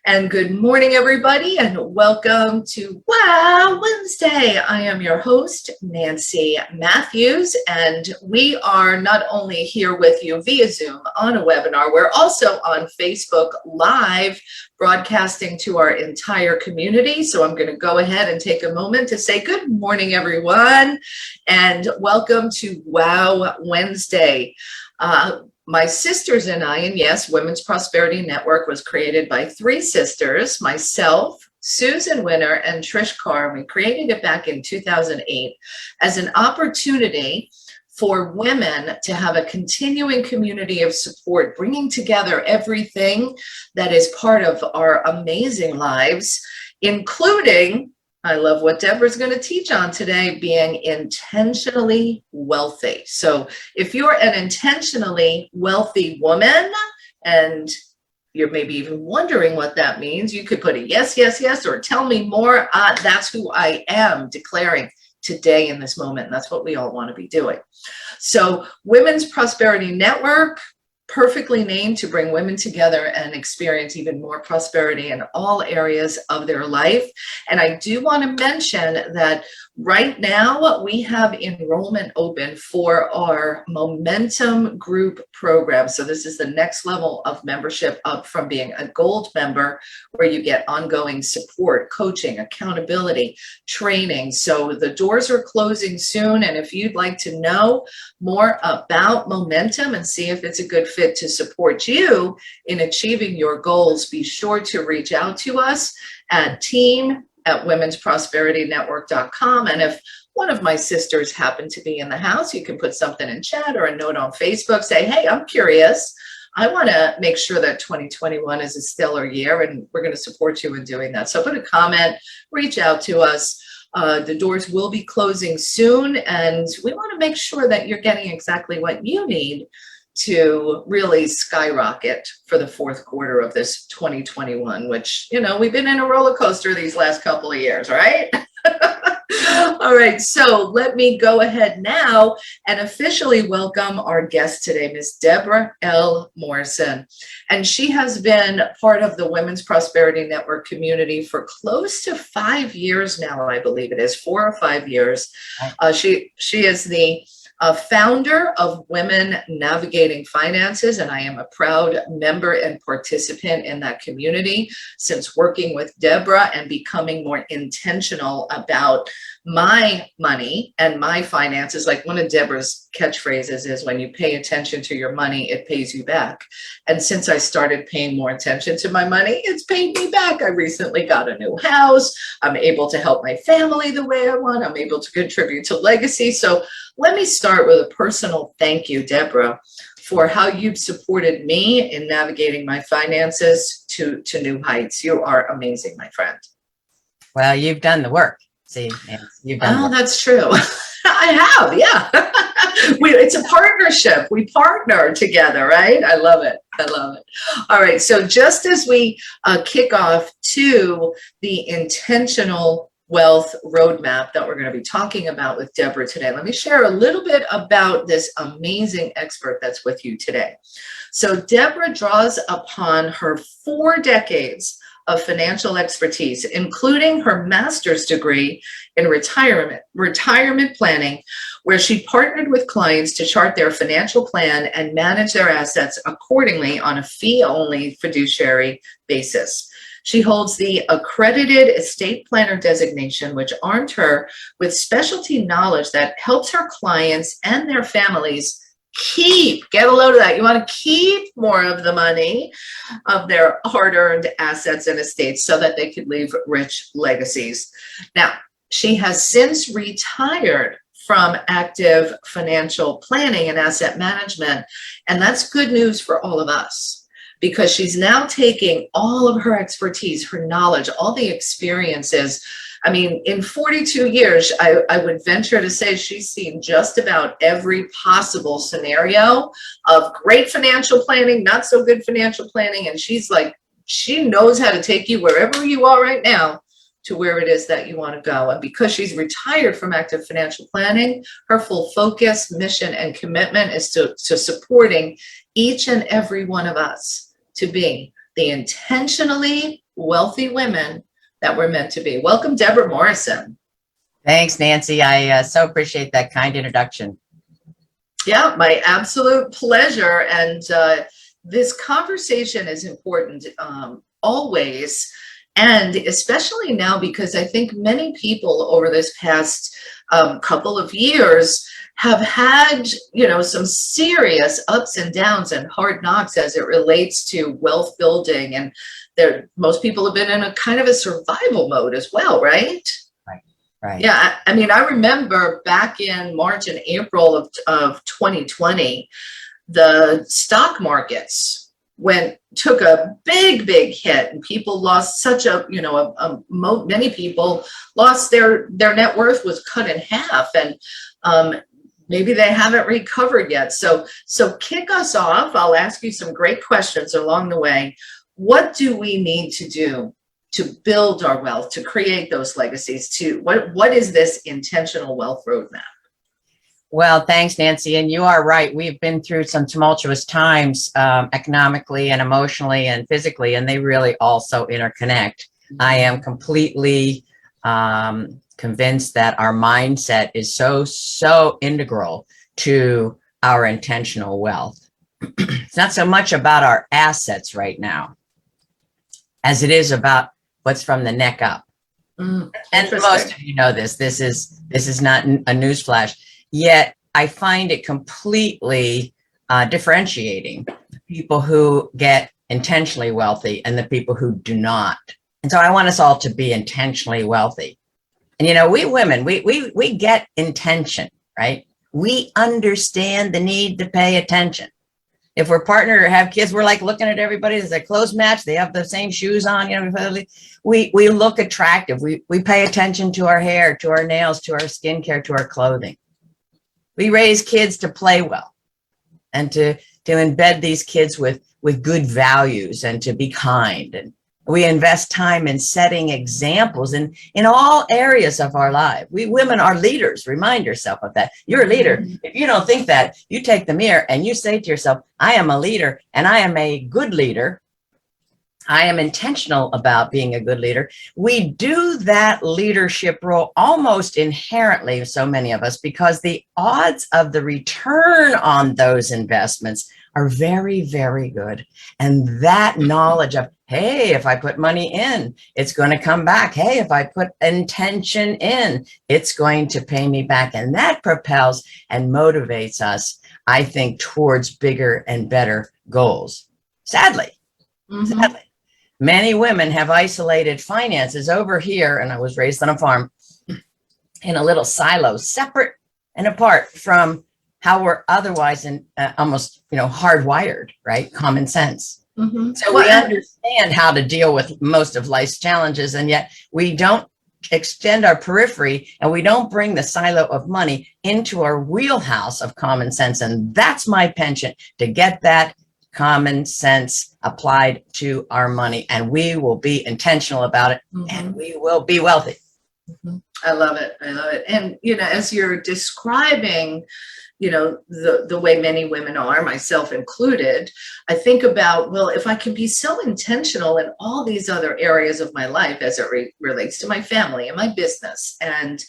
And good morning, everybody, and welcome to Wow Wednesday. I am your host, Nancy Matthews, and we are not only here with you via Zoom on a webinar, we're also on Facebook Live, broadcasting to our entire community. So I'm going to go ahead and take a moment to say good morning, everyone, and welcome to Wow Wednesday. My sisters and I, and yes, Women's Prosperity Network was created by three sisters, myself, Susan Winter, and Trish Carr. We created it back in 2008 as an opportunity for women to have a continuing community of support, bringing together everything that is part of our amazing lives, including, I love what Debra's going to teach on today, being intentionally wealthy. So if you're an intentionally wealthy woman and you're maybe even wondering what that means, you could put a yes, yes, yes, or tell me more. That's who I am declaring today in this moment. And that's what we all want to be doing. So Women's Prosperity Network, perfectly named to bring women together and experience even more prosperity in all areas of their life. And I do want to mention that right now we have enrollment open for our Momentum Group program. So this is the next level of membership up from being a gold member, where you get ongoing support, coaching, accountability, training. So the doors are closing soon. And if you'd like to know more about Momentum and see if it's a good fit to support you in achieving your goals, be sure to reach out to us at team@womensprosperitynetwork.com. And if one of my sisters happen to be in the house, you can put something in chat or a note on Facebook, say, hey, I'm curious. I want to make sure that 2021 is a stellar year, and we're going to support you in doing that. So put a comment, reach out to us. The doors will be closing soon, and we want to make sure that you're getting exactly what you need to really skyrocket for the fourth quarter of this 2021, which, you know, we've been in a roller coaster these last couple of years, right? All right, so let me go ahead now and officially welcome our guest today, Ms. Debra L. Morrison. And she has been part of the Women's Prosperity Network community for close to 5 years now, I believe it is, 4 or 5 years. She is the founder of Women Navigating Finances, and I am a proud member and participant in that community since working with Debra and becoming more intentional about my money and my finances. Like one of Debra's catchphrases is, when you pay attention to your money, it pays you back. And since I started paying more attention to my money, it's paid me back. I recently got a new house. I'm able to help my family the way I want. I'm able to contribute to legacy. So let me start with a personal thank you, Debra, for how you've supported me in navigating my finances to new heights. You are amazing, my friend. Well, you've done the work. See, you've done. Oh, that's true. I have, yeah. It's a partnership. We partner together, right? I love it. I love it. All right. So just as we kick off to the intentional wealth roadmap that we're going to be talking about with Debra today, let me share a little bit about this amazing expert that's with you today. So Debra draws upon her 4 decades of financial expertise, including her master's degree in retirement planning, where she partnered with clients to chart their financial plan and manage their assets accordingly on a fee-only fiduciary basis. She holds the accredited estate planner designation, which armed her with specialty knowledge that helps her clients and their families get a load of that. You want to keep more of the money of their hard-earned assets and estates so that they could leave rich legacies. Now, she has since retired from active financial planning and asset management, and that's good news for all of us, because she's now taking all of her expertise, her knowledge, all the experiences. I mean, in 42 years, I would venture to say she's seen just about every possible scenario of great financial planning, not so good financial planning. And she's like, she knows how to take you wherever you are right now to where it is that you want to go. And because she's retired from active financial planning, her full focus, mission, and commitment is to supporting each and every one of us to be the intentionally wealthy women that we're meant to be. Welcome, Debra Morrison. Thanks, Nancy. I so appreciate that kind introduction. Yeah, my absolute pleasure. And this conversation is important always, and especially now, because I think many people over this past couple of years have had, some serious ups and downs and hard knocks as it relates to wealth building. And most people have been in a kind of a survival mode as well, right? Right. Yeah, I mean, I remember back in March and April of 2020, the stock markets took a big hit, and people lost such many people lost their net worth was cut in half, and maybe they haven't recovered yet. So kick us off. I'll ask you some great questions along the way. What do we need to do to build our wealth, to create those legacies? What is this intentional wealth roadmap? Well, thanks, Nancy. And you are right. We've been through some tumultuous times economically and emotionally and physically, and they really also interconnect. I am completely convinced that our mindset is so integral to our intentional wealth. It's not so much about our assets right now as it is about what's from the neck up. And most of you know this. This is not a newsflash. Yet I find it completely differentiating the people who get intentionally wealthy and the people who do not. And so I want us all to be intentionally wealthy. And we women, we get intention, right? We understand the need to pay attention. If we're partnered or have kids, we're like looking at everybody as a clothes match. They have the same shoes on. We look attractive. We pay attention to our hair, to our nails, to our skincare, to our clothing. We raise kids to play well and to embed these kids with good values and to be kind. And we invest time in setting examples in all areas of our life. We women are leaders. Remind yourself of that. You're a leader. If you don't think that, you take the mirror and you say to yourself, I am a leader and I am a good leader. I am intentional about being a good leader. We do that leadership role almost inherently, so many of us, because the odds of the return on those investments are very, very good. And that knowledge of, hey, if I put money in, it's going to come back. Hey, if I put intention in, it's going to pay me back. And that propels and motivates us, I think, towards bigger and better goals. Sadly, many women have isolated finances over here, and I was raised on a farm, in a little silo, separate and apart from how we're otherwise almost hardwired, right? Common sense. So we understand how to deal with most of life's challenges, and yet we don't extend our periphery and we don't bring the silo of money into our wheelhouse of common sense. And that's my penchant, to get that common sense applied to our money, and we will be intentional about it, and we will be wealthy. I love it. And as you're describing the way many women are, myself included, I think about, well, if I can be so intentional in all these other areas of my life as it relates to my family and my business and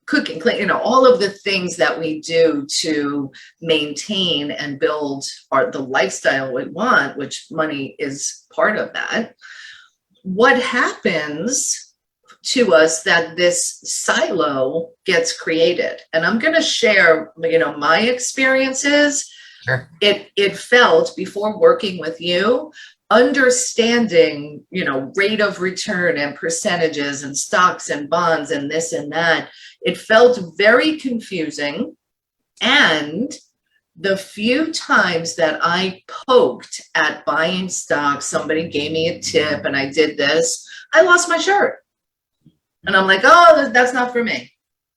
cooking, clean, all of the things that we do to maintain and build the lifestyle we want, which money is part of that. What happens to us that this silo gets created? And I'm going to share, my experiences. Sure. It felt, before working with you, understanding, rate of return and percentages and stocks and bonds and this and that, it felt very confusing. And the few times that I poked at buying stocks, somebody gave me a tip and I did this, I lost my shirt. And I'm like, oh, that's not for me.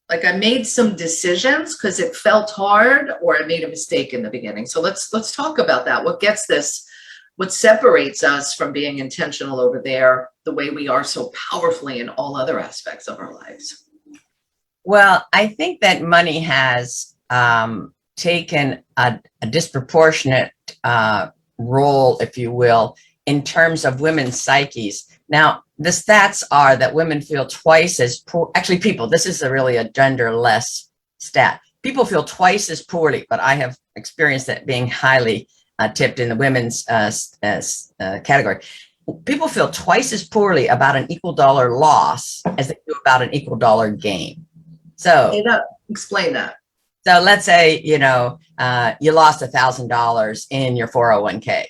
Like, I made some decisions because it felt hard, or I made a mistake in the beginning. So let's talk about that. What separates us from being intentional over there, the way we are so powerfully in all other aspects of our lives? Well, I think that money has taken a disproportionate role, if you will, in terms of women's psyches. Now, the stats are that women feel twice as poor. Actually, people, this is really a genderless stat. People feel twice as poorly, but I have experienced that being highly tipped in the women's category. People feel twice as poorly about an equal dollar loss as they do about an equal dollar gain. So, explain that. So let's say, you lost $1,000 in your 401k.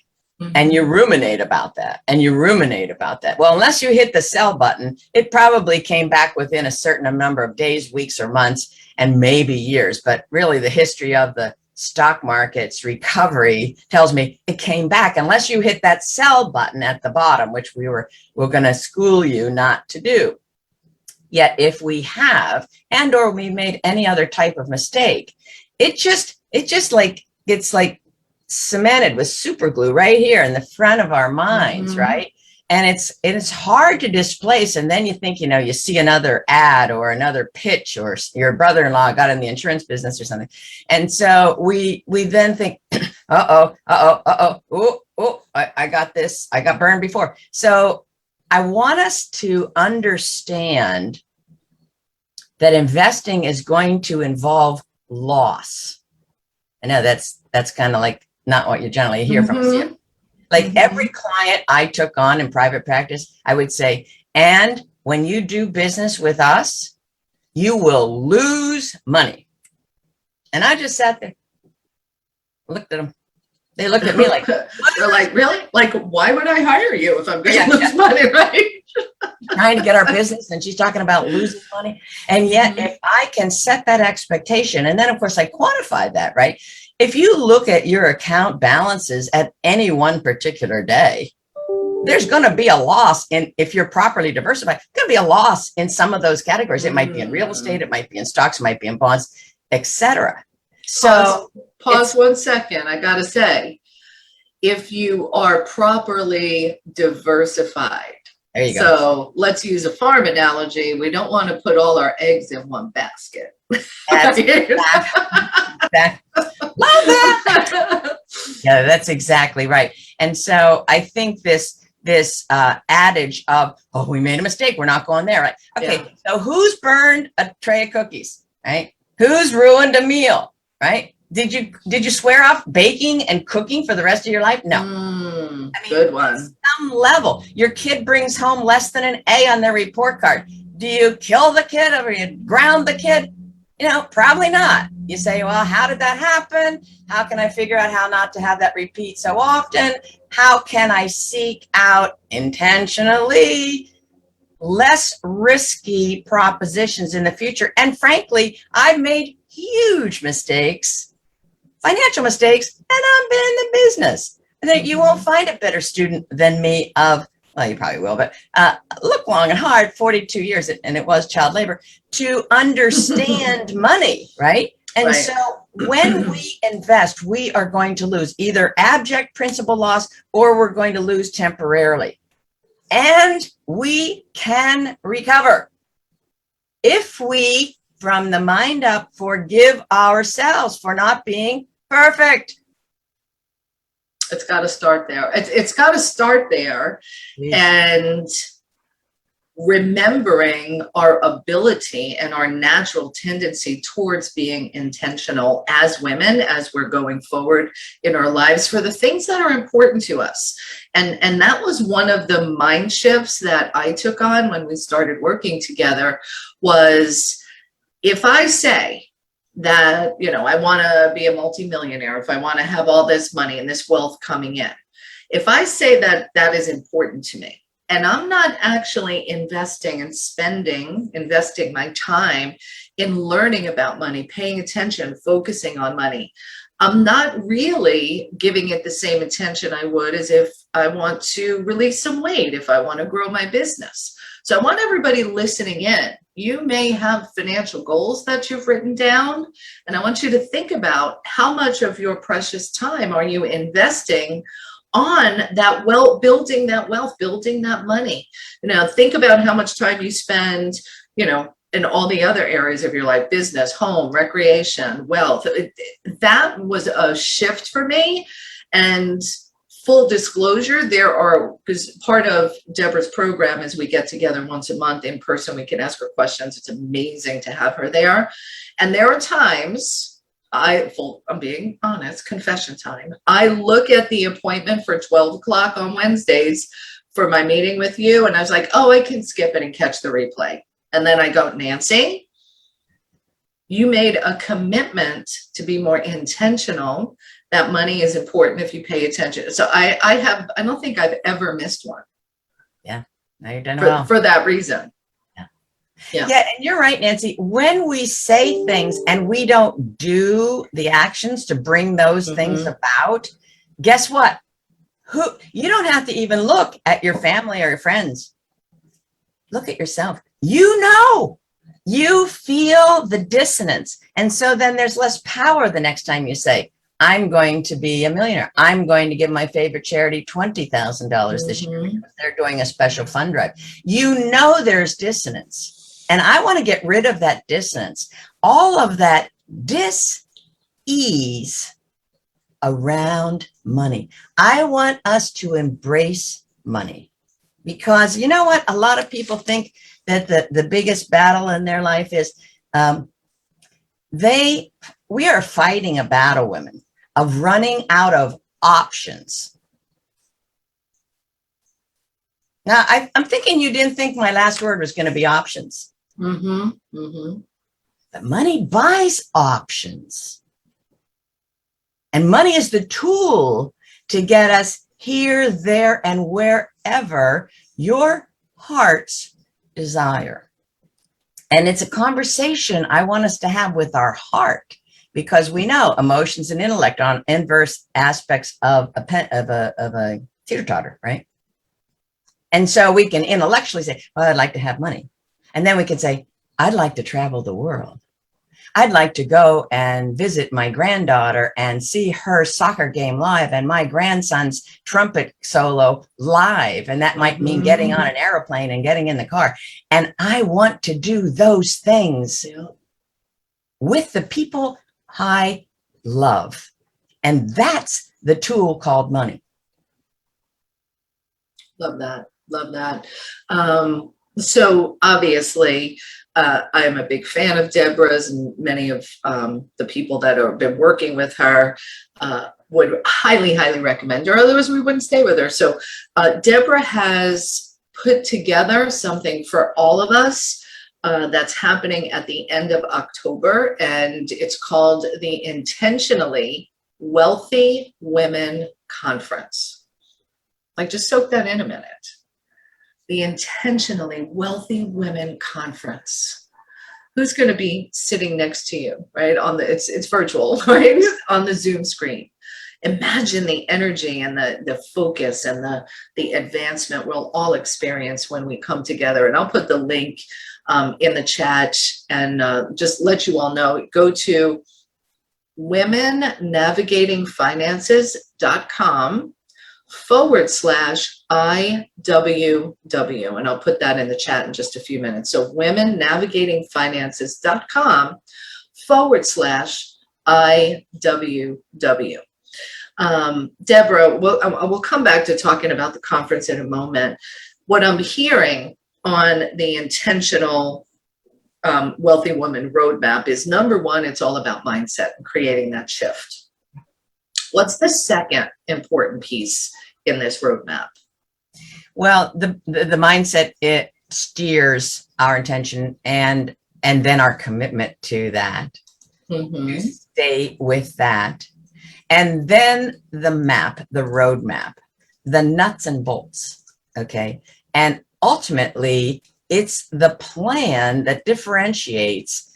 And you ruminate about that, and you ruminate about that. Well, unless you hit the sell button, it probably came back within a certain number of days, weeks, or months, and maybe years. But really, the history of the stock market's recovery tells me it came back unless you hit that sell button at the bottom, which we're going to school you not to do. Yet, if we have, and or we made any other type of mistake, it's like cemented with super glue right here in the front of our minds, right? And it's hard to displace. And then you think, you see another ad or another pitch, or your brother-in-law got in the insurance business or something. And so we then think, I got this. I got burned before. So I want us to understand that investing is going to involve loss. I know that's kind of like not what you generally hear from us. Like every client I took on in private practice, I would say, and when you do business with us, you will lose money. And I just sat there, looked at them. They looked at me like, they're like, really? Like, why would I hire you if I'm going to lose money, right? Trying to get our business, and she's talking about losing money. And yet, if I can set that expectation, and then of course I quantify that, right? If you look at your account balances at any one particular day, there's going to be a loss if you're properly diversified, going to be a loss in some of those categories. It might be in real estate, it might be in stocks, it might be in bonds, etc. So pause 1 second. I got to say, if you are properly diversified, there you go. So let's use a farm analogy. We don't want to put all our eggs in one basket. Love that. Yeah, that's exactly right. And so I think this adage of, oh, we made a mistake, we're not going there, right? Okay, So who's burned a tray of cookies, right? Who's ruined a meal, right? Did you swear off baking and cooking for the rest of your life? No. Good one. Some level, your kid brings home less than an A on their report card. Do you kill the kid or you ground the kid? Probably not. You say, well, how did that happen? How can I figure out how not to have that repeat so often? How can I seek out intentionally less risky propositions in the future? And frankly, I've made huge mistakes, financial mistakes, and I've been in the business. And that you won't find a better student than me of, well, you probably will, but look long and hard, 42 years, and it was child labor, to understand money, right? And so when we invest, we are going to lose either abject principal loss or we're going to lose temporarily. And we can recover if we, from the mind up, forgive ourselves for not being perfect. It's got to start there. It's got to start there. And remembering our ability and our natural tendency towards being intentional as women, as we're going forward in our lives for the things that are important to us. And that was one of the mind shifts that I took on when we started working together was, if I say that, I want to be a multimillionaire, if I want to have all this money and this wealth coming in, if I say that that is important to me, and I'm not actually investing my time in learning about money, paying attention, focusing on money, I'm not really giving it the same attention I would as if I want to release some weight, if I want to grow my business. So I want everybody listening in. You may have financial goals that you've written down, and I want you to think about how much of your precious time are you investing on that building that wealth, building that money. Think about how much time you spend, in all the other areas of your life, business, home, recreation, wealth. That was a shift for me. And full disclosure, because part of Debra's program is we get together once a month in person. We can ask her questions. It's amazing to have her there. And there are times, I'm being honest, confession time. I look at the appointment for 12 o'clock on Wednesdays for my meeting with you, and I was like, oh, I can skip it and catch the replay. And then I go, Nancy, you made a commitment to be more intentional. That money is important if you pay attention. So I don't think I've ever missed one. Yeah, now you're done well. For that reason. Yeah, and you're right, Nancy. When we say things and we don't do the actions to bring those things about, guess what? You don't have to even look at your family or your friends. Look at yourself. You know, you feel the dissonance. And so then there's less power the next time you say, I'm going to be a millionaire. I'm going to give my favorite charity $20,000 this year because they're doing a special fund drive. You know there's dissonance. And I want to get rid of that dissonance. All of that dis-ease around money. I want us to embrace money because you know what? A lot of people think that the biggest battle in their life is we are fighting a battle, women, of running out of options. Now, I'm thinking you didn't think my last word was going to be options. But money buys options. And money is the tool to get us here, there, and wherever your heart's desire. And it's a conversation I want us to have with our heart, because we know emotions and intellect are inverse aspects of a teeter-totter, right? And so we can intellectually say, well, I'd like to have money. And then we can say, I'd like to travel the world. I'd like to go and visit my granddaughter and see her soccer game live and my grandson's trumpet solo live. And that might mean getting on an airplane and getting in the car. And I want to do those things with the people I love. And that's the tool called money. Love that. Love that. So obviously, I am a big fan of Debra's, and many of the people that have been working with her would highly, highly recommend her. Otherwise, we wouldn't stay with her. So Debra has put together something for all of us that's happening at the end of October, and it's called the Intentionally Wealthy Women Conference. Like, just soak that in a minute. The Intentionally Wealthy Women Conference. Who's going to be sitting next to you, right? It's virtual, right? On the Zoom screen. Imagine the energy and the focus and the advancement we'll all experience when we come together. And I'll put the link in the chat and just let you all know. Go to womennavigatingfinances.com/IWW. And I'll put that in the chat in just a few minutes. So womennavigatingfinances.com/IWW. Debra, we'll come back to talking about the conference in a moment. What I'm hearing on the Intentional Wealthy Woman Roadmap is, number one, it's all about mindset and creating that shift. What's the second important piece in this roadmap? Well, the mindset, it steers our intention and then our commitment to that. To stay with that. And then the map, the roadmap, the nuts and bolts. Okay. And ultimately, it's the plan that differentiates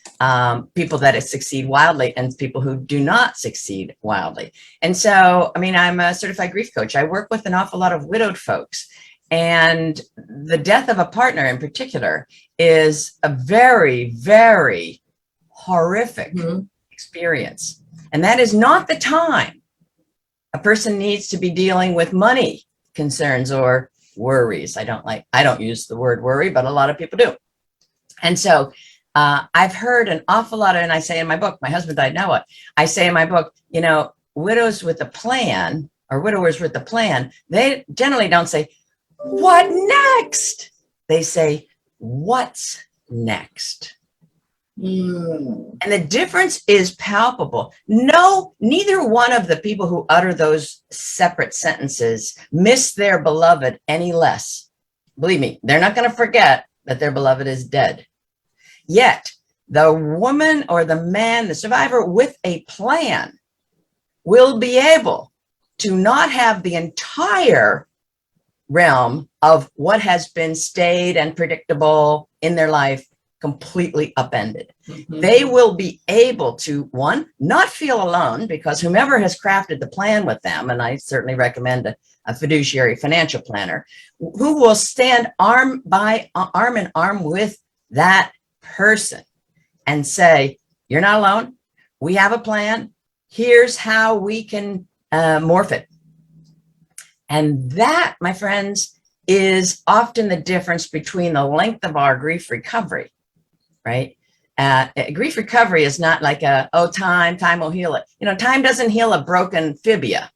people that succeed wildly and people who do not succeed wildly. And so, I mean, I'm a certified grief coach. I work with an awful lot of widowed folks. And the death of a partner in particular is a very, very horrific experience. And that is not the time a person needs to be dealing with money concerns or worries. I don't use the word worry, but a lot of people do. And so I've heard an awful lot of, and I say in my book, my husband died, now what? I say in my book, you know, widows with a plan or widowers with the plan, they generally don't say, what next? They say, what's next? And the difference is palpable. No, neither one of the people who utter those separate sentences miss their beloved any less. Believe me, they're not going to forget that their beloved is dead. Yet, the woman or the man, the survivor with a plan, will be able to not have the entire realm of what has been staid and predictable in their life completely upended. They will be able to, one, not feel alone, because whomever has crafted the plan with them, and I certainly recommend a fiduciary financial planner, who will stand arm in arm with that person and say, you're not alone. We have a plan. Here's how we can morph it. And that, my friends, is often the difference between the length of our grief recovery, right? Grief recovery is not like time will heal it. Time doesn't heal a broken fibia.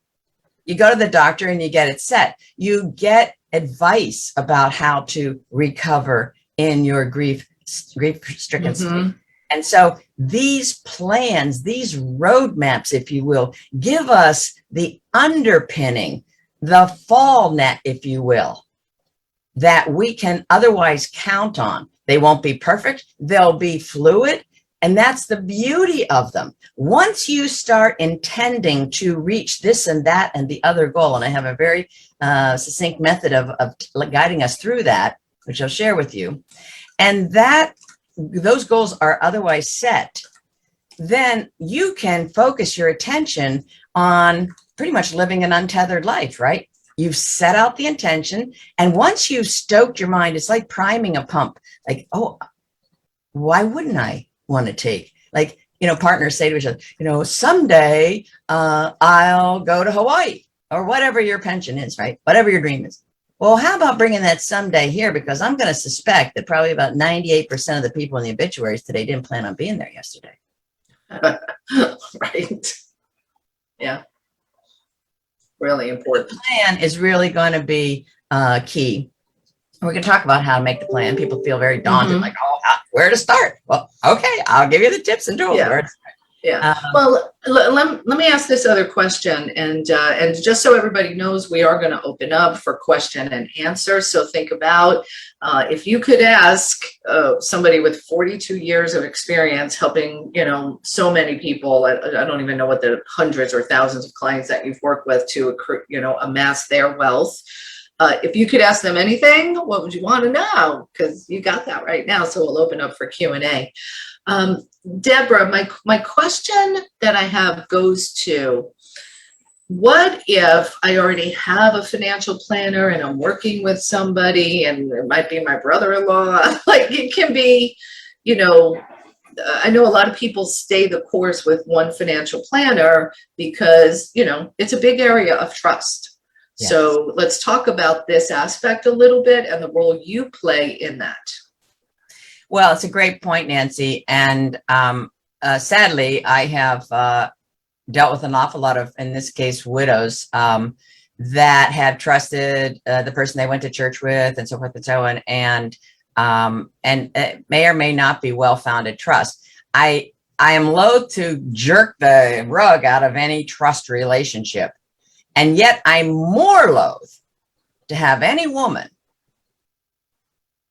You go to the doctor and you get it set. You get advice about how to recover in your grief-stricken state. And so these plans, these roadmaps, if you will, give us the underpinning, the fall net, if you will, that we can otherwise count on. They won't be perfect. They'll be fluid. And that's the beauty of them. Once you start intending to reach this and that and the other goal, and I have a very succinct method of guiding us through that, which I'll share with you, and that those goals are otherwise set, then you can focus your attention on pretty much living an untethered life, right? You've set out the intention. And once you've stoked your mind, it's like priming a pump. Like, oh, why wouldn't I want to take? Like, partners say to each other, someday I'll go to Hawaii, or whatever your pension is, right? Whatever your dream is. Well, how about bringing that someday here? Because I'm going to suspect that probably about 98% of the people in the obituaries today didn't plan on being there yesterday. Right. Yeah. Really important. The plan is really going to be key. We're going to talk about how to make the plan. People feel very daunted, like, where to start? Well, okay, I'll give you the tips and tools. Yeah. Well, let me ask this other question, and just so everybody knows, we are going to open up for question and answer. So think about if you could ask somebody with 42 years of experience helping, so many people. I don't even know what the hundreds or thousands of clients that you've worked with to, amass their wealth. If you could ask them anything, what would you want to know? Because you got that right now. So we'll open up for Q&A. Debra, my question that I have goes to, what if I already have a financial planner and I'm working with somebody, and it might be my brother-in-law, like it can be, I know a lot of people stay the course with one financial planner because, it's a big area of trust. Yes. So let's talk about this aspect a little bit and the role you play in that. Well, it's a great point, Nancy. And sadly, I have dealt with an awful lot of, in this case, widows that have trusted the person they went to church with and so forth and so on. And it may or may not be well-founded trust. I am loath to jerk the rug out of any trust relationship. And yet I'm more loath to have any woman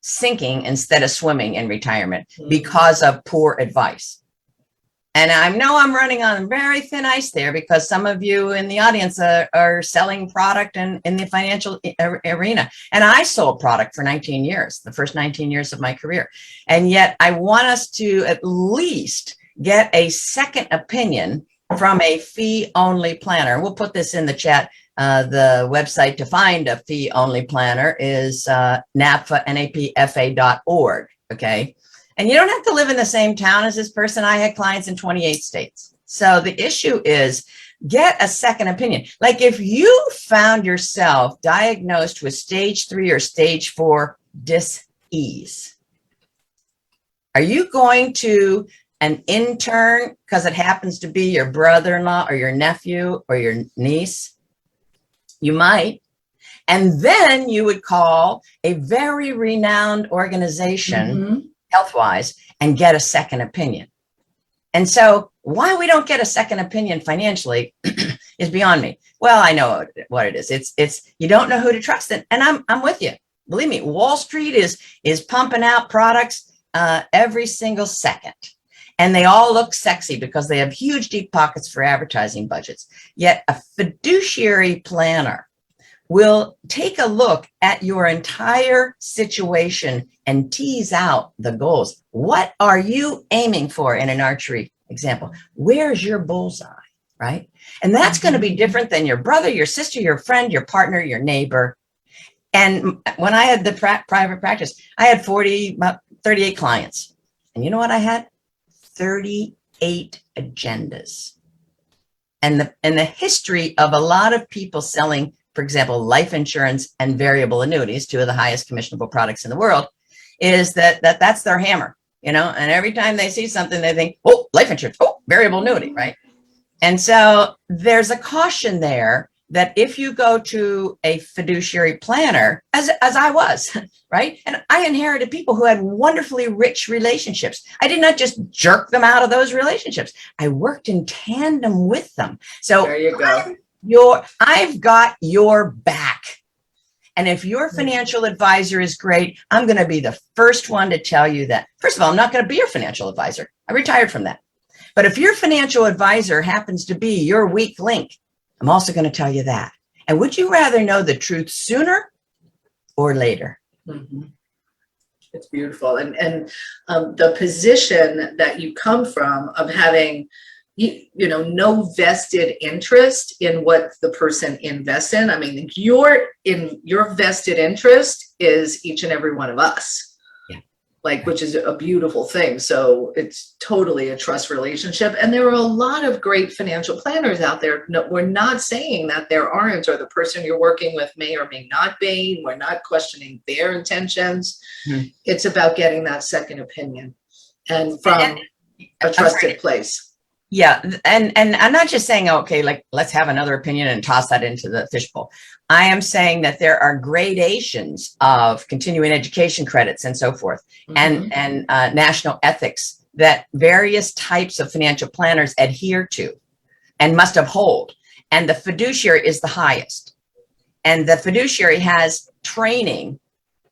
sinking instead of swimming in retirement because of poor advice. And I know I'm running on very thin ice there, because some of you in the audience are selling product in the financial arena. And I sold product for 19 years, the first 19 years of my career. And yet I want us to at least get a second opinion from a fee-only planner. We'll put this in the chat. The website to find a fee-only planner is napfa.org, okay? And you don't have to live in the same town as this person. I had clients in 28 states. So the issue is, get a second opinion. Like if you found yourself diagnosed with stage 3 or stage 4 dis-ease, are you going to an intern because it happens to be your brother-in-law or your nephew or your niece? You might. And then you would call a very renowned organization, health-wise, and get a second opinion. And so why we don't get a second opinion financially is beyond me. Well, I know what it is. It's you don't know who to trust. And I'm with you. Believe me, Wall Street is pumping out products every single second. And they all look sexy because they have huge, deep pockets for advertising budgets. Yet a fiduciary planner will take a look at your entire situation and tease out the goals. What are you aiming for in an archery example? Where's your bullseye, right? And that's going to be different than your brother, your sister, your friend, your partner, your neighbor. And when I had the private practice, I had 38 clients. And you know what I had? 38 agendas. And the history of a lot of people selling, for example, life insurance and variable annuities, two of the highest commissionable products in the world, is that's their hammer, and every time they see something, they think, oh, life insurance, oh, variable annuity, right? And so there's a caution there that if you go to a fiduciary planner, as I was, right? And I inherited people who had wonderfully rich relationships. I did not just jerk them out of those relationships. I worked in tandem with them. So there you go. I've got your back. And if your financial advisor is great, I'm going to be the first one to tell you that. First of all, I'm not going to be your financial advisor. I retired from that. But if your financial advisor happens to be your weak link, I'm also going to tell you that. And would you rather know the truth sooner or later? Mm-hmm. It's beautiful. And the position that you come from of having, no vested interest in what the person invests in. I mean, your vested interest is each and every one of us. Which is a beautiful thing. So it's totally a trust relationship. And there are a lot of great financial planners out there. No, we're not saying that there aren't, or the person you're working with may or may not be. We're not questioning their intentions. It's about getting that second opinion and from a trusted place. Yeah. And I'm not just saying, okay, let's have another opinion and toss that into the fishbowl. I am saying that there are gradations of continuing education credits and so forth, and national ethics that various types of financial planners adhere to and must uphold. And the fiduciary is the highest. And the fiduciary has training.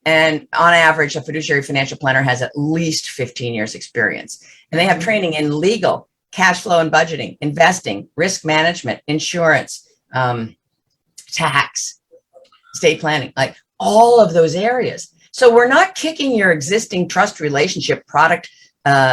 And on average, a fiduciary financial planner has at least 15 years experience. And they have training in legal, cash flow and budgeting, investing, risk management, insurance, tax, estate planning, like all of those areas. So we're not kicking your existing trust relationship product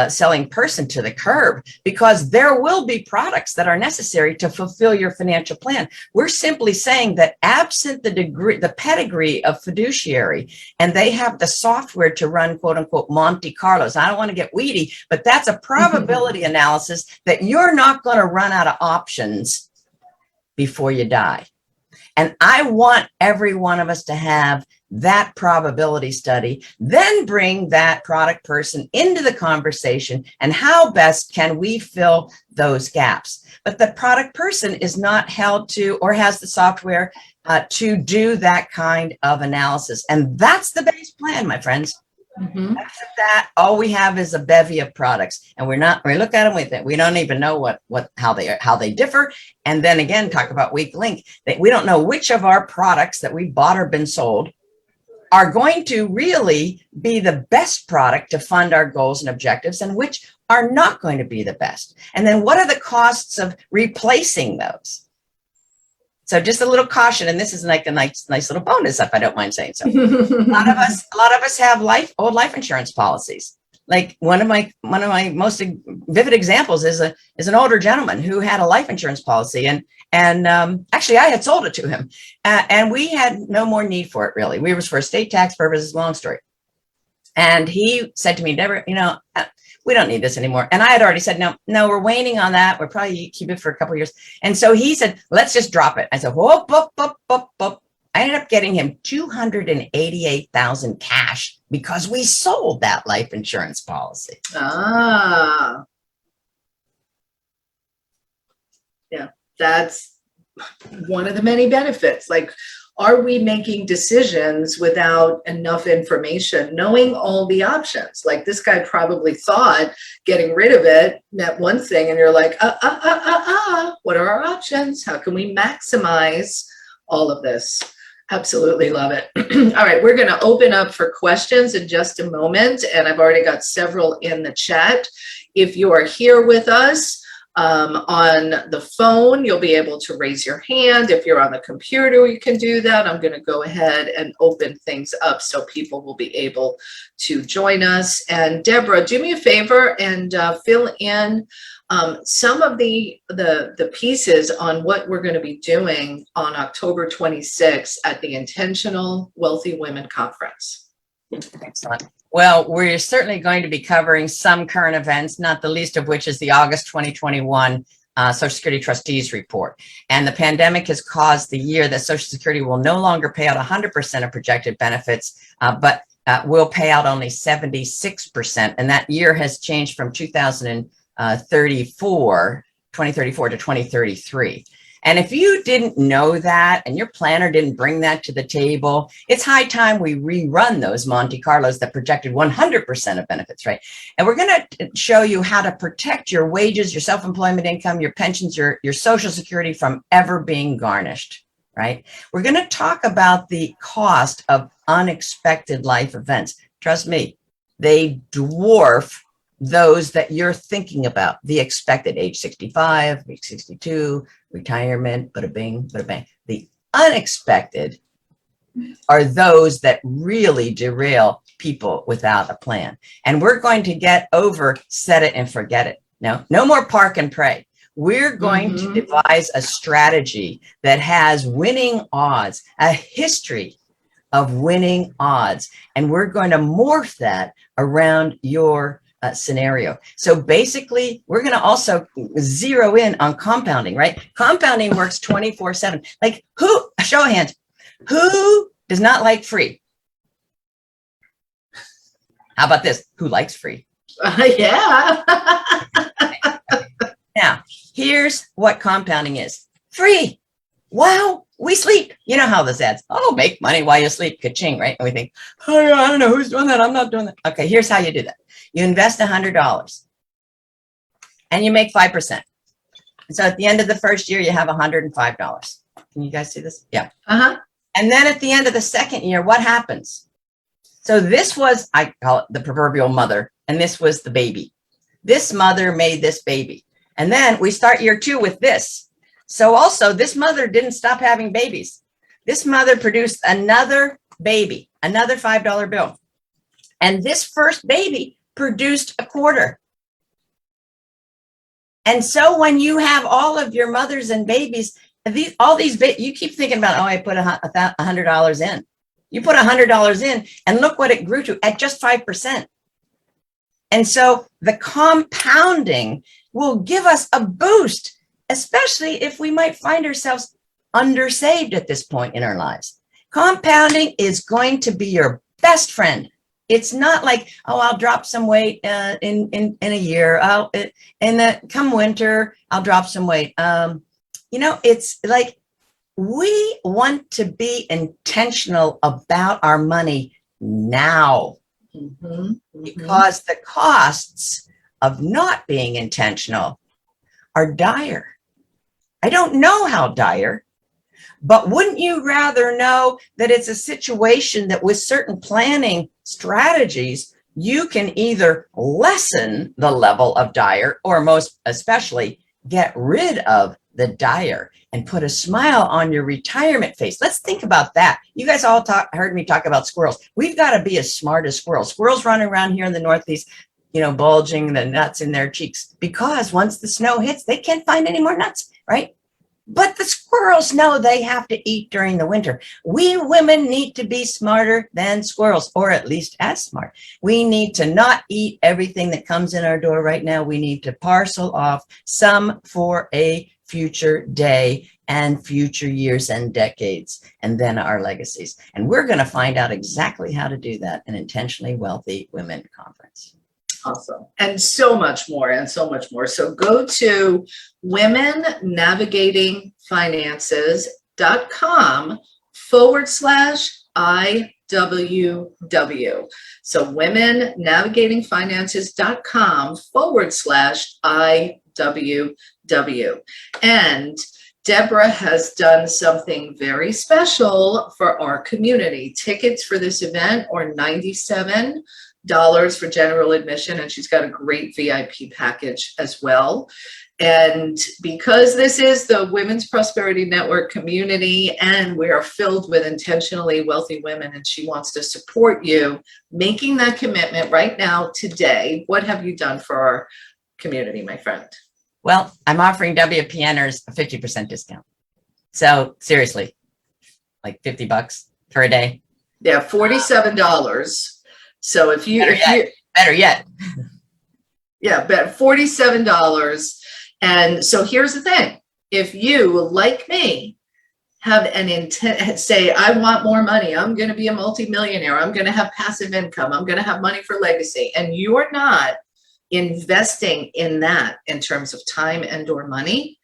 selling person to the curb, because there will be products that are necessary to fulfill your financial plan. We're simply saying that absent the pedigree of fiduciary, and they have the software to run quote unquote Monte Carlos. I don't want to get weedy, but that's a probability analysis that you're not going to run out of options before you die. And I want every one of us to have that probability study, then bring that product person into the conversation and how best can we fill those gaps. But the product person is not held to or has the software to do that kind of analysis. And that's the base plan, my friends. After that, all we have is a bevy of products, and we look at them, we don't even know how they differ. And then again, talk about weak link, that we don't know which of our products that we bought or been sold are going to really be the best product to fund our goals and objectives, and which are not going to be the best. And then what are the costs of replacing those? So just a little caution, and this is like a nice little bonus, if I don't mind saying so. A lot of us have old life insurance policies. Like one of my most vivid examples is an older gentleman who had a life insurance policy, and actually I had sold it to him, and we had no more need for it really. We was for estate tax purposes, long story. And he said to me, Debra, we don't need this anymore. And I had already said, no, we're waning on that. We'll probably keep it for a couple of years. And so he said, let's just drop it. I said, whoop. I ended up getting him $288,000 cash because we sold that life insurance policy. Yeah, that's one of the many benefits. Like, are we making decisions without enough information, knowing all the options? Like, this guy probably thought getting rid of it meant one thing, and you're like, what are our options? How can we maximize all of this? Absolutely love it. All right, we're going to open up for questions in just a moment, and I've already got several in the chat. If you are here with us, on the phone, you'll be able to raise your hand. If you're on the computer, you can do that. I'm going to go ahead and open things up so people will be able to join us. And Debra, do me a favor and fill in some of the pieces on what we're going to be doing on October 26th at the Intentional Wealthy Women Conference. Excellent. Well, we're certainly going to be covering some current events, not the least of which is the August 2021 Social Security Trustees Report. And the pandemic has caused the year that Social Security will no longer pay out 100% of projected benefits, but will pay out only 76%. And that year has changed from 2034 to 2033. And if you didn't know that and your planner didn't bring that to the table, it's high time we rerun those Monte Carlos that projected 100% of benefits, right? And we're going to show you how to protect your wages, your self-employment income, your pensions, your Social Security from ever being garnished, right? We're going to talk about the cost of unexpected life events. Trust me, they dwarf those that you're thinking about, the expected age 65, age 62, retirement, bada bing, bada bang. The unexpected are those that really derail people without a plan. And we're going to get over set it and forget it. No more park and pray. We're going to devise a strategy that has winning odds, a history of winning odds. And we're going to morph that around your scenario. So basically, we're going to also zero in on compounding, right? Compounding works 24/7. Like, who, show of hands, who does not like free? How about this? Who likes free? Yeah. Now, here's what compounding is. Free. Wow, we sleep. You know how this adds. Oh, make money while you sleep. Ka-ching, right? And we think, oh, yeah, I don't know who's doing that. I'm not doing that. Okay, here's how you do that. You invest $100 and you make 5%. So at the end of the first year, you have $105. Can you guys see this? Yeah. And then at the end of the second year, what happens? So this was, I call it the proverbial mother, and this was the baby. This mother made this baby. And then we start year 2 with this. So also this mother didn't stop having babies. This mother produced another baby, another $5 bill. And this first baby produced a quarter. And so when you have all of your mothers and babies, you keep thinking about, oh, I put $100 in. You put $100 in and look what it grew to at just 5%. And so the compounding will give us a boost, especially if we might find ourselves undersaved at this point in our lives. Compounding is going to be your best friend. It's not like, oh, I'll drop some weight in a year. Come winter, I'll drop some weight. It's like we want to be intentional about our money now, because the costs of not being intentional are dire. I don't know how dire, but wouldn't you rather know that it's a situation that with certain planning strategies, you can either lessen the level of dire or most especially get rid of the dire and put a smile on your retirement face. Let's think about that. You guys all heard me talk about squirrels. We've got to be as smart as squirrels. Squirrels running around here in the Northeast, bulging the nuts in their cheeks, because once the snow hits, they can't find any more nuts, right? But the squirrels know they have to eat during the winter. We women need to be smarter than squirrels, or at least as smart. We need to not eat everything that comes in our door right now. We need to parcel off some for a future day and future years and decades, and then our legacies. And we're going to find out exactly how to do that in Intentionally Wealthy Women Conference. Awesome. And so much more, and so much more. So go to womennavigatingfinances.com/IWW. So womennavigatingfinances.com/IWW. And Debra has done something very special for our community. Tickets for this event are $97 for general admission, and she's got a great VIP package as well. And because this is the Women's Prosperity Network community, and we are filled with intentionally wealthy women, and she wants to support you making that commitment right now, today, what have you done for our community, my friend? Well, I'm offering WPNers a 50% discount. So seriously, like $50 for a day. Yeah, $47. So if you, better yet. Yeah, bet $47. And so here's the thing. If you, like me, have an intent, say, I want more money, I'm going to be a multimillionaire, I'm going to have passive income, I'm going to have money for legacy, and you're not investing in that in terms of time and or money,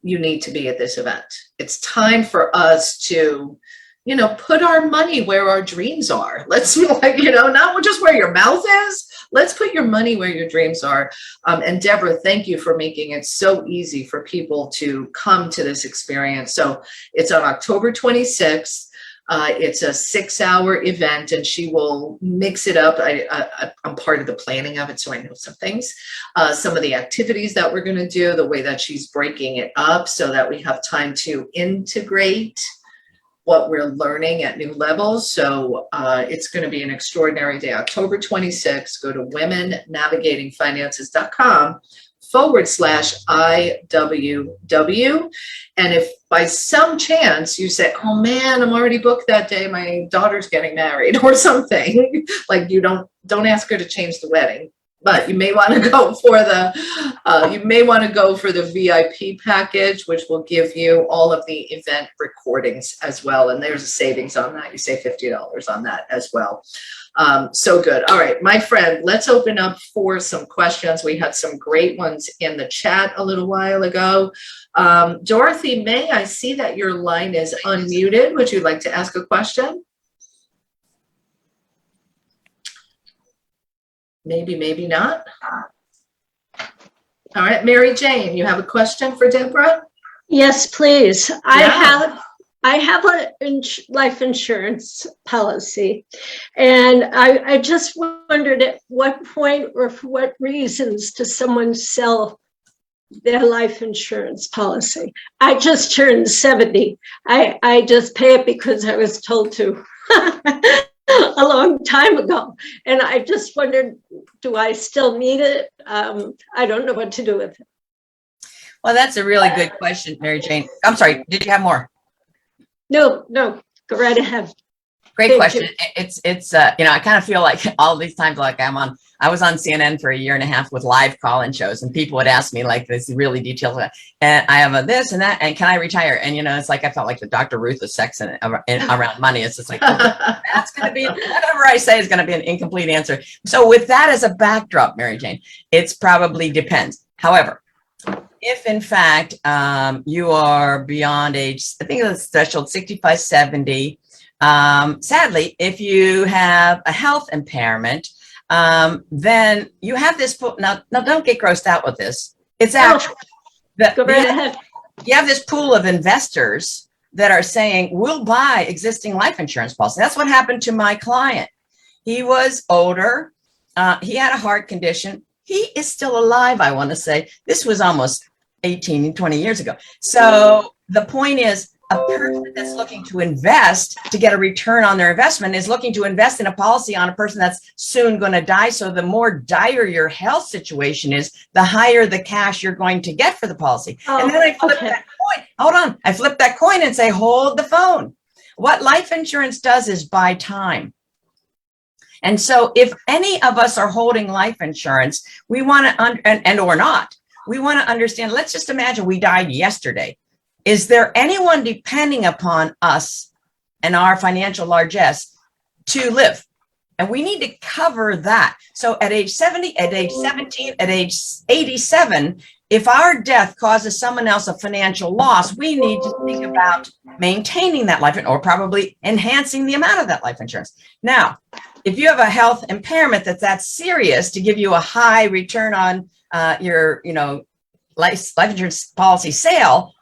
you need to be at this event. It's time for us to, you know, put our money where our dreams are. Let's, like, you know, not just where your mouth is. Let's put your money where your dreams are. And Debra, thank you for making it so easy for people to come to this experience. So it's on October 26th. It's a 6-hour event, and she will mix it up. I'm part of the planning of it, so I know some things. Some of the activities that we're going to do, the way that she's breaking it up so that we have time to integrate what we're learning at new levels. So it's going to be an extraordinary day. October 26th, go to womennavigatingfinances.com/IWW. And if by some chance you say, oh man, I'm already booked that day, my daughter's getting married or something, like, you don't ask her to change the wedding, but you may want to go for the VIP package, which will give you all of the event recordings as well. And there's a savings on that. You save $50 on that as well. So good. All right, my friend, let's open up for some questions. We had some great ones in the chat a little while ago. Dorothy May, I see that your line is unmuted. Would you like to ask a question? Maybe, maybe not. All right, Mary Jane, you have a question for Debra? Yes, please. Yeah. I have a life insurance policy, and I just wondered at what point or for what reasons does someone sell their life insurance policy? I just turned 70. I just pay it because I was told to. A long time ago, and I just wondered, do I still need it? I don't know what to do with it. Well, that's a really good question, Mary Jane. I'm sorry, did you have more? No, go right ahead. Great question. It's you know, I kind of feel like all these times, like I was on CNN for 1.5 years with live call-in shows, and people would ask me like this really detailed, and I have a this and that, and can I retire? And, you know, it's like, I felt like the Dr. Ruth of sex and around money. It's just like, that's going to be, whatever I say is going to be an incomplete answer. So with that as a backdrop, Mary Jane, it's probably depends. However, if in fact you are beyond age, I think it's threshold 65, 70, sadly, if you have a health impairment, then you have this pool. Now don't get grossed out with this. It's actually, go right ahead. You have this pool of investors that are saying, we'll buy existing life insurance policy. That's what happened to my client. He was older. He had a heart condition. He is still alive, I want to say. This was almost 18, 20 years ago. So the point is, a person that's looking to invest to get a return on their investment is looking to invest in a policy on a person that's soon going to die. So the more dire your health situation is, the higher the cash you're going to get for the policy. And then I flip that coin. Hold on. I flip that coin and say, hold the phone. What life insurance does is buy time. And so if any of us are holding life insurance, we want to, and or not, we want to understand, let's just imagine we died yesterday. Is there anyone depending upon us and our financial largesse to live? And we need to cover that. So at age 70, at age 17, at age 87, if our death causes someone else a financial loss, we need to think about maintaining that life or probably enhancing the amount of that life insurance. Now, if you have a health impairment that's serious to give you a high return on your, life insurance policy sale,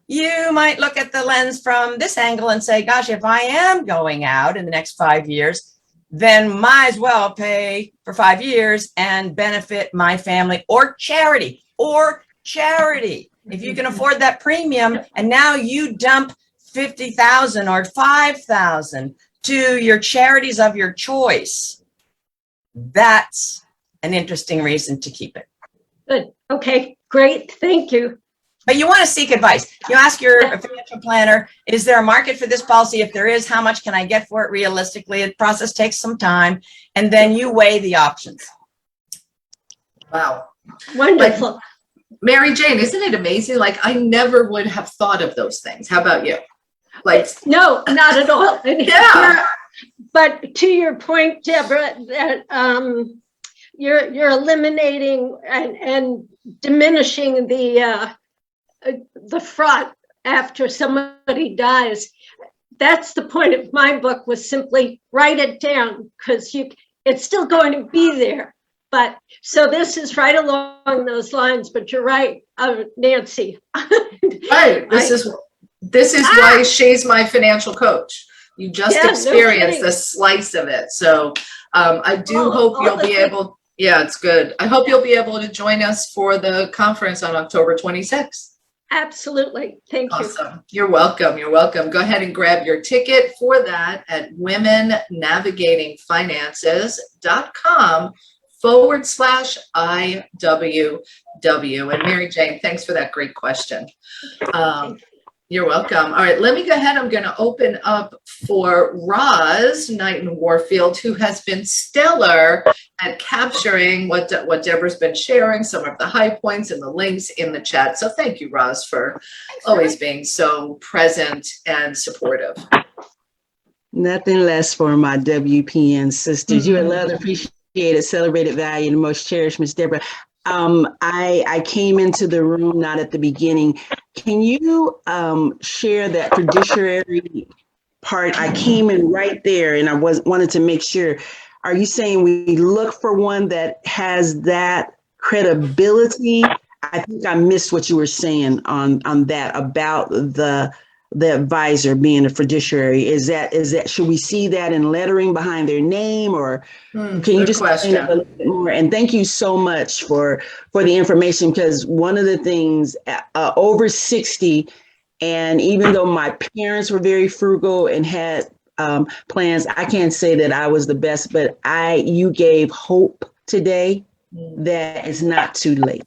you might look at the lens from this angle and say, gosh, if I am going out in the next 5 years, then might as well pay for 5 years and benefit my family or charity. If you can afford that premium and now you dump 50,000 or 5,000 to your charities of your choice, that's an interesting reason to keep it. Good. Okay, great. Thank you. But you want to seek advice. You ask your financial planner, is there a market for this policy? If there is, how much can I get for it realistically? The process takes some time. And then you weigh the options. Wow. Wonderful. Like, Mary Jane, isn't it amazing? Like, I never would have thought of those things. How about you? Like, no, not at all. And yeah. But to your point, Deborah, that you're eliminating and diminishing the fraught after somebody dies. That's the point of my book, was simply write it down, because it's still going to be there. But so this is right along those lines, but you're right, Nancy. Right. This is why she's my financial coach. You just experienced a slice of it. So I do hope you'll be able, it's good. I hope you'll be able to join us for the conference on October 26th. Absolutely. Thank you. Awesome. You're welcome. You're welcome. Go ahead and grab your ticket for that at womennavigatingfinances.com/IWW. And Mary Jane, thanks for that great question. You're welcome. All right, let me go ahead. I'm going to open up for Roz Knighton Warfield, who has been stellar at capturing what Deborah's been sharing, some of the high points and the links in the chat. So thank you, Roz, for always being so present and supportive. Nothing less for my WPN sisters. You are loved, appreciated, celebrated, valued, and most cherished, Miss Deborah. I came into the room not at the beginning. Can you share that fiduciary part? I came in right there, and I wanted to make sure. Are you saying we look for one that has that credibility? I think I missed what you were saying on that about the advisor being a fiduciary. Is that should we see that in lettering behind their name, or can you just explain that a little bit more? And thank you so much for the information, because one of the things over 60, and even though my parents were very frugal and had plans, I can't say that I was the best, but you gave hope today that it's not too late.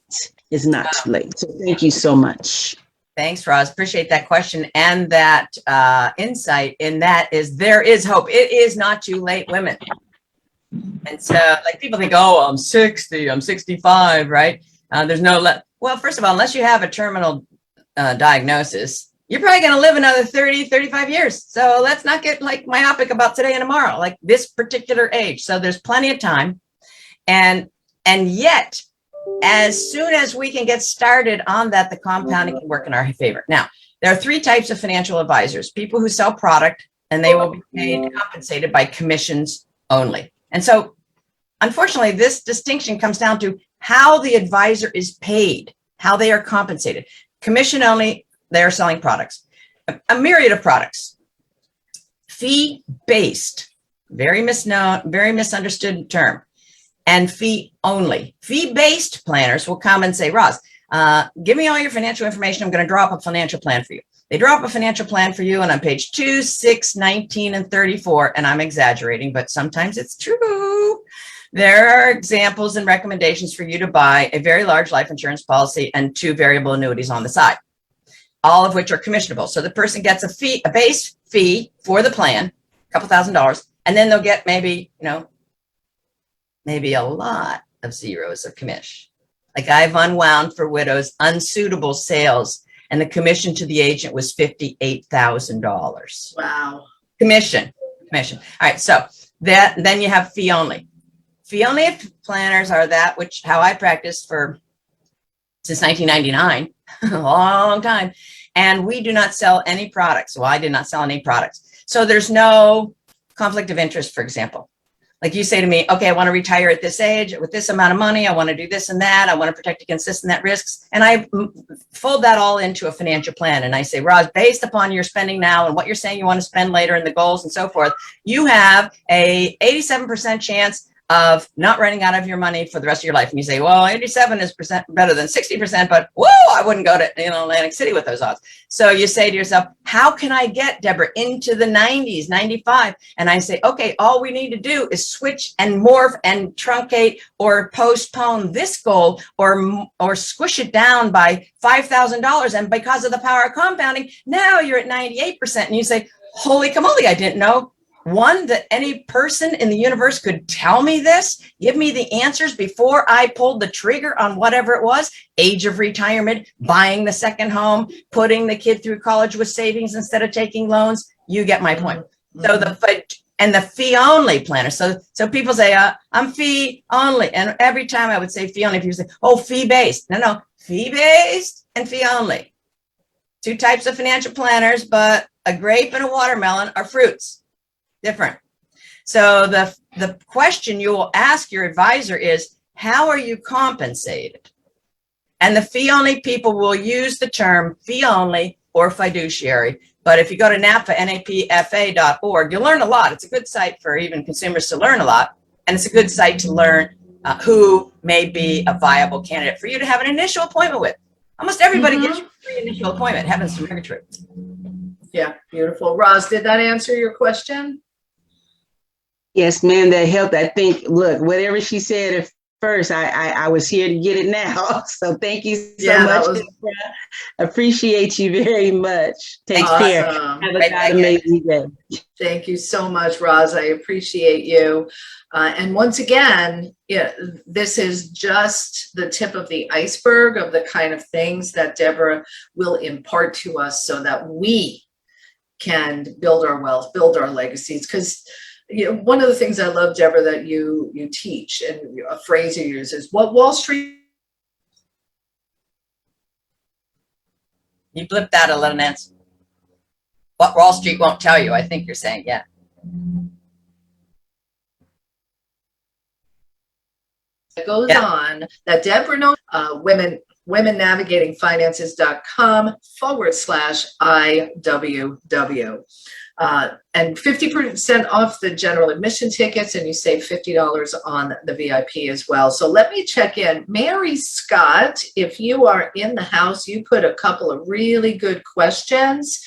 It's not too late. So thank you so much. Thanks, Roz. Appreciate that question and that insight. In that is there is hope. It is not too late, women. And so, like, people think, oh, I'm 60, I'm 65, right? There's no well, first of all, unless you have a terminal diagnosis, you're probably going to live another 30, 35 years. So let's not get like myopic about today and tomorrow, like this particular age. So there's plenty of time. And yet, as soon as we can get started on that, the compounding can work in our favor. Now, there are 3 types of financial advisors: people who sell product, and they will be paid, compensated by commissions only. And so, unfortunately, this distinction comes down to how the advisor is paid, how they are compensated. Commission only, they are selling products, a myriad of products. Fee-based, very misunderstood term. And fee only. Fee-based planners will come and say, Roz, give me all your financial information. I'm going to draw up a financial plan for you. They draw up a financial plan for you, and on page 2, 6, 19, and 34, and I'm exaggerating, but sometimes it's true. There are examples and recommendations for you to buy a very large life insurance policy and 2 variable annuities on the side, all of which are commissionable. So the person gets a base fee for the plan, a couple $1,000s, and then they'll get maybe a lot of zeros of commission. Like, I've unwound for widows unsuitable sales, and the commission to the agent was $58,000. Wow. Commission. All right. So Then you have fee only. Fee only planners are that which how I practiced since 1999, a long time. And we do not sell any products. Well, I did not sell any products. So there's no conflict of interest, for example. Like you say to me, okay, I want to retire at this age with this amount of money. I want to do this and that. I want to protect against this and that risks. And I fold that all into a financial plan. And I say, Roz, based upon your spending now and what you're saying you want to spend later and the goals and so forth, you have a 87% chance of not running out of your money for the rest of your life. And you say, well, 87 is better than 60%, but whoa, I wouldn't go to Atlantic City with those odds. So you say to yourself, how can I get, Deborah, into the 90s, 95? And I say, okay, all we need to do is switch and morph and truncate or postpone this goal or squish it down by $5,000. And because of the power of compounding, now you're at 98%. And you say, holy camoli, I didn't know. One, that any person in the universe could tell me this, give me the answers before I pulled the trigger on whatever it was, age of retirement, buying the second home, putting the kid through college with savings instead of taking loans. You get my point. Mm-hmm. So the fee only planner. So people say, I'm fee only. And every time I would say fee only, people say, oh, fee based. No, fee based and fee only. Two types of financial planners, but a grape and a watermelon are fruits. Different. So the question you will ask your advisor is, how are you compensated? And the fee only people will use the term fee only or fiduciary. But if you go to napfa.org, you'll learn a lot. It's a good site for even consumers to learn a lot. And it's a good site to learn who may be a viable candidate for you to have an initial appointment with. Almost everybody gets you a free initial appointment. Heavens to Murgatroyd. Yeah, beautiful. Roz, did that answer your question? Yes, ma'am, that helped. I think, look, whatever she said at first, I was here to get it now. So thank you so much. Appreciate you very much. Take care. Have an amazing day. Thank you so much, Roz. I appreciate you. And once again, this is just the tip of the iceberg of the kind of things that Deborah will impart to us so that we can build our wealth, build our legacies. Because one of the things I love, Deborah, that you teach, and a phrase you use is what Wall Street. You blipped out a little, Nance. What Wall Street won't tell you, I think you're saying, yeah. It goes on that Deborah knows, womennavigatingfinances.com/IWW. And 50% off the general admission tickets, and you save $50 on the VIP as well. So let me check in. Mary Scott, if you are in the house, you put a couple of really good questions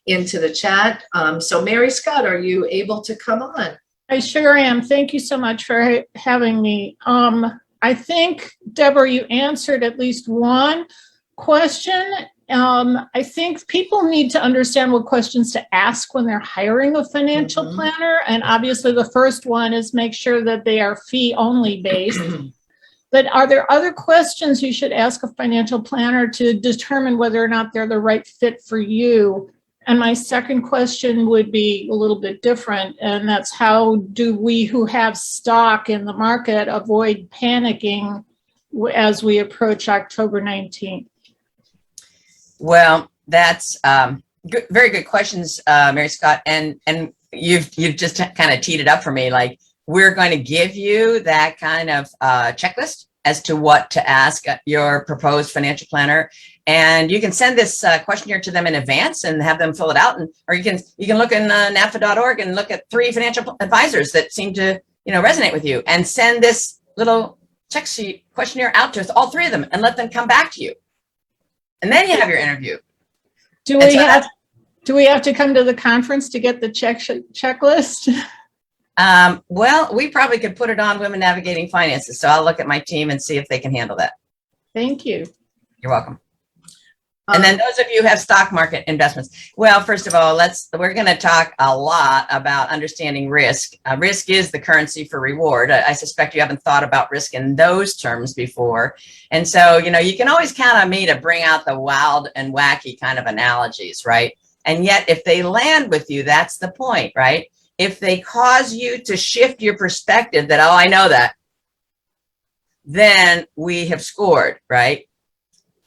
into the chat. So Mary Scott, are you able to come on? I sure am. Thank you so much for having me. I think, Deborah, you answered at least one question. I think people need to understand what questions to ask when they're hiring a financial planner. And obviously the first one is make sure that they are fee only based. But are there other questions you should ask a financial planner to determine whether or not they're the right fit for you? And my second question would be a little bit different, and that's how do we who have stock in the market avoid panicking as we approach October 19th? Well, that's very good questions, Mary Scott. And you've just kind of teed it up for me. Like, we're going to give you that kind of checklist as to what to ask your proposed financial planner. And you can send this questionnaire to them in advance and have them fill it out. Or you can look in napfa.org and look at 3 financial advisors that seem to resonate with you, and send this little check sheet questionnaire out to all 3 of them and let them come back to you. And then you have your interview. Do we have to come to the conference to get the checklist? Well, we probably could put it on Women Navigating Finances. So I'll look at my team and see if they can handle that. Thank you. You're welcome. And then those of you who have stock market investments. Well, first of all, we're going to talk a lot about understanding risk. Risk is the currency for reward. I suspect you haven't thought about risk in those terms before. And so, you can always count on me to bring out the wild and wacky kind of analogies, right? And yet if they land with you, that's the point, right? if they cause you to shift your perspective that, oh, I know that, then we have scored, right?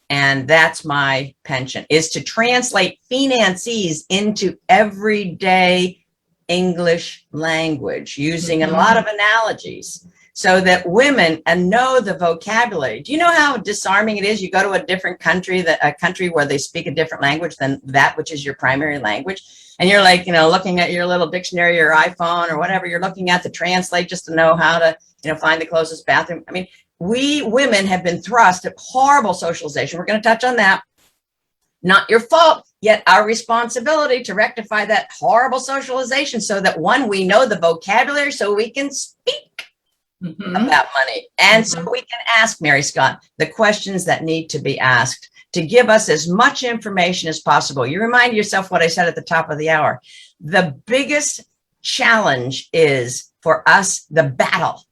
And that's my penchant, is to translate finances into everyday English language using a lot of analogies so that women know the vocabulary. Do you know how disarming it is? You go to a different country, a country where they speak a different language than that which is your primary language. And you're like, looking at your little dictionary or iPhone or whatever you're looking at to translate just to know how to, find the closest bathroom. I mean, we women have been thrust at horrible socialization. We're going to touch on that. Not your fault, yet our responsibility to rectify that horrible socialization so that, one, we know the vocabulary so we can speak about money. And so we can ask Mary Scott the questions that need to be asked to give us as much information as possible. You remind yourself what I said at the top of the hour. The biggest challenge is for us, the battle,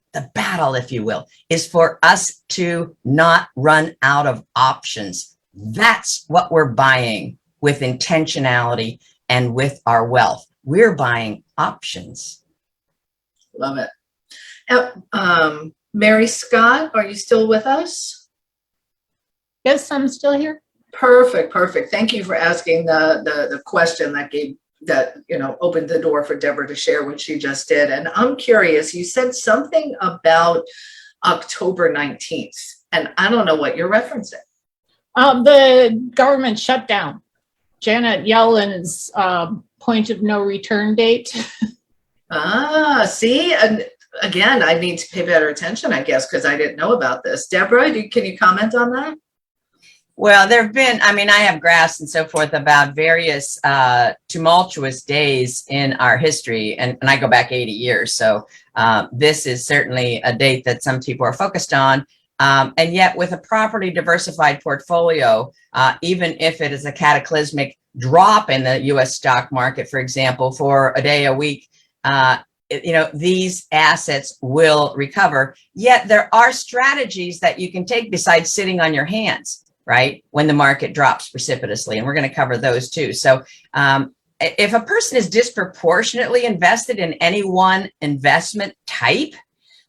if you will, is for us to not run out of options. That's what we're buying with intentionality and with our wealth. We're buying options. Love it. Mary Scott, are you still with us? Yes, I'm still here. Perfect. Thank you for asking the question that opened the door for Debra to share what she just did. And I'm curious, you said something about October 19th, and I don't know what you're referencing. The government shutdown, Janet Yellen's point of no return date. See, and again, I need to pay better attention, I guess, because I didn't know about this. Debra, can you comment on that? Well, there have been, I have graphs and so forth about various tumultuous days in our history, and I go back 80 years. So this is certainly a date that some people are focused on. And yet with a properly diversified portfolio, even if it is a cataclysmic drop in the US stock market, for example, for a day, a week, these assets will recover. Yet there are strategies that you can take besides sitting on your hands, right? When the market drops precipitously, and we're going to cover those too. So if a person is disproportionately invested in any one investment type,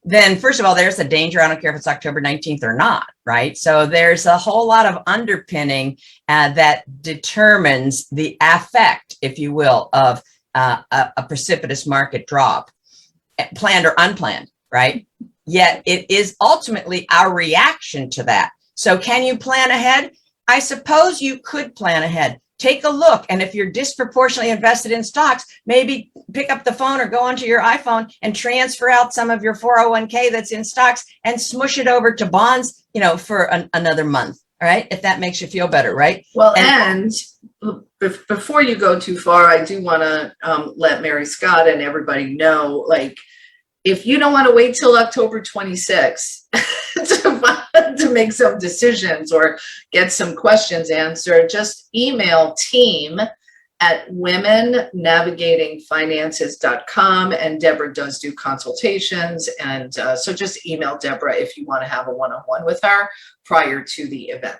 then first of all, there's a danger. I don't care if it's October 19th or not, right? So there's a whole lot of underpinning that determines the effect, if you will, of a precipitous market drop, planned or unplanned, right? Yet it is ultimately our reaction to that. So can you plan ahead? I suppose you could plan ahead. Take a look. And if you're disproportionately invested in stocks, maybe pick up the phone or go onto your iPhone and transfer out some of your 401k that's in stocks and smush it over to bonds, for another month. All right. If that makes you feel better. Right. Well, and before you go too far, I do want to let Mary Scott and everybody know, if you don't want to wait till October 26th to make some decisions or get some questions answered, just email team@womennavigatingfinances.com, and Debra does do consultations. And so just email Debra if you want to have a one-on-one with her prior to the event.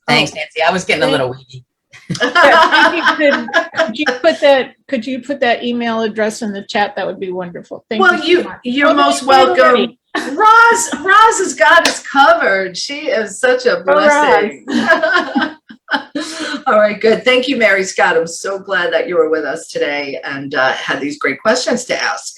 Thanks, Nancy. I was getting a little weedy. Could you put that email address in the chat? That would be wonderful. Thank you. You're most welcome. Roz has got us covered. She is such a blessing. All right, good. Thank you, Mary Scott. I'm so glad that you were with us today and had these great questions to ask.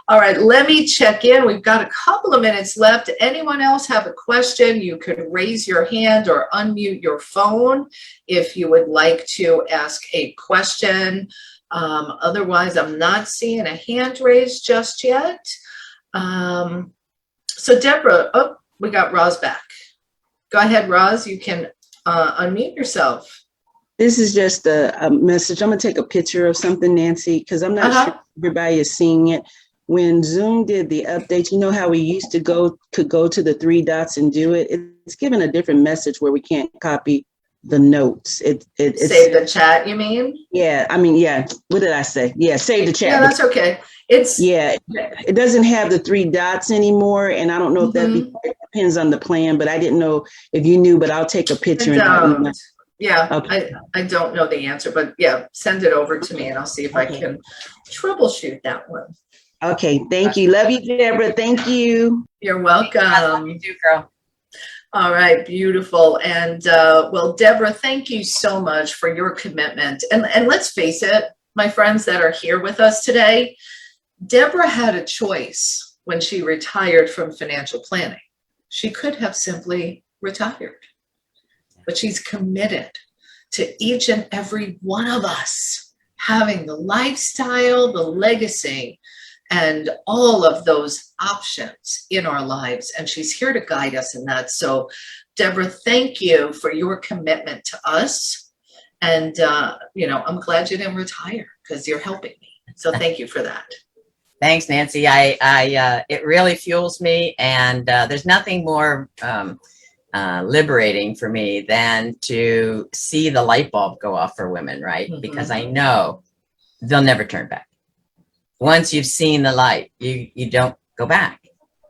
All right, let me check in. We've got a couple of minutes left. Anyone else have a question? You could raise your hand or unmute your phone if you would like to ask a question. Otherwise, I'm not seeing a hand raised just yet. So Debra, we got Roz back. Go ahead, Roz. You can unmute yourself. This is just a message. I'm going to take a picture of something, Nancy, because I'm not sure everybody is seeing it. When Zoom did the update, you know how we used to could go to the three dots and do it? It's given a different message where we can't copy the notes. It's save the chat, you mean? Yeah, yeah. What did I say? Yeah, save the chat. Yeah, that's okay. It doesn't have the three dots anymore, and I don't know if that depends on the plan, but I didn't know if you knew, but I'll take a picture. Yeah, Okay. I don't know the answer, but yeah, send it over to me and I'll see if I Okay. can troubleshoot that one. Okay, thank you. Love you, Deborah. Thank you. You're I love welcome. you too, girl. All right, beautiful. And well, Deborah, thank you so much for your commitment. And let's face it, my friends that are here with us today, Deborah had a choice when she retired from financial planning. She could have simply retired, but she's committed to each and every one of us having the lifestyle, the legacy, and all of those options in our lives. And she's here to guide us in that. So, Deborah, thank you for your commitment to us. And, I'm glad you didn't retire because you're helping me. So thank you for that. Thanks, Nancy. It really fuels me, and there's nothing more liberating for me than to see the light bulb go off for women, right? Mhm. Because I know they'll never turn back. Once you've seen the light, you don't go back,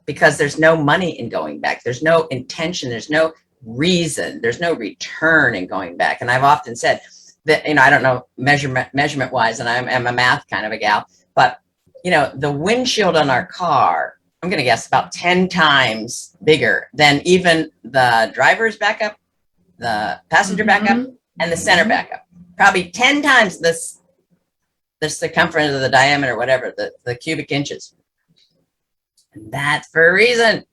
because there's no money in going back. There's no intention. There's no reason. There's no return in going back. And I've often said that, I don't know measurement wise, and I'm a math kind of a gal, but the windshield on our car, I'm going to guess about 10 times bigger than even the driver's backup, the passenger backup, and the center backup. Probably 10 times the circumference of the diameter, whatever, the cubic inches. And that's for a reason.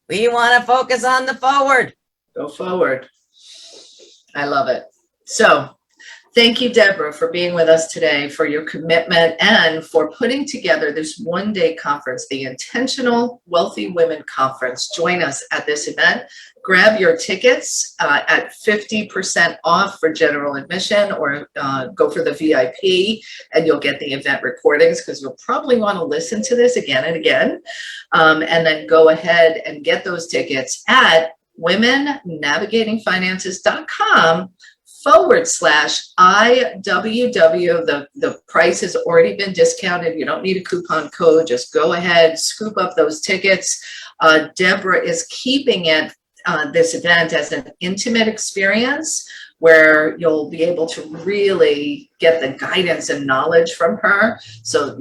We want to focus on the forward. Go forward. I love it. So thank you, Deborah, for being with us today, for your commitment, and for putting together this one-day conference, the Intentional Wealthy Women Conference. Join us at this event. Grab your tickets at 50% off for general admission, or go for the VIP, and you'll get the event recordings, because you'll probably want to listen to this again and again. And then go ahead and get those tickets at womennavigatingfinances.com/IWW. The price has already been discounted. You don't need a coupon code. Just go ahead, scoop up those tickets. Deborah is keeping it, this event, as an intimate experience where you'll be able to really get the guidance and knowledge from her. So,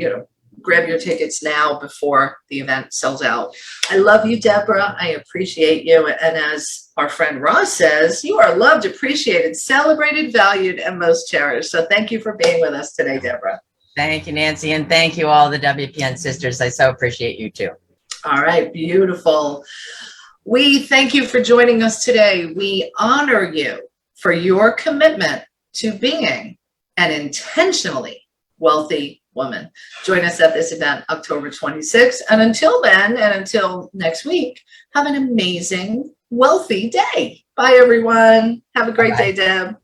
grab your tickets now before the event sells out. I love you, Deborah. I appreciate you. And as our friend Ross says, you are loved, appreciated, celebrated, valued, and most cherished. So thank you for being with us today, Deborah. Thank you, Nancy. And thank you, all the WPN sisters. I so appreciate you too. All right, beautiful. We thank you for joining us today. We honor you for your commitment to being an intentionally wealthy woman. Join us at this event October 26th. And until then, and until next week, have an amazing, wealthy day. Bye, everyone. Have a great day, Deb.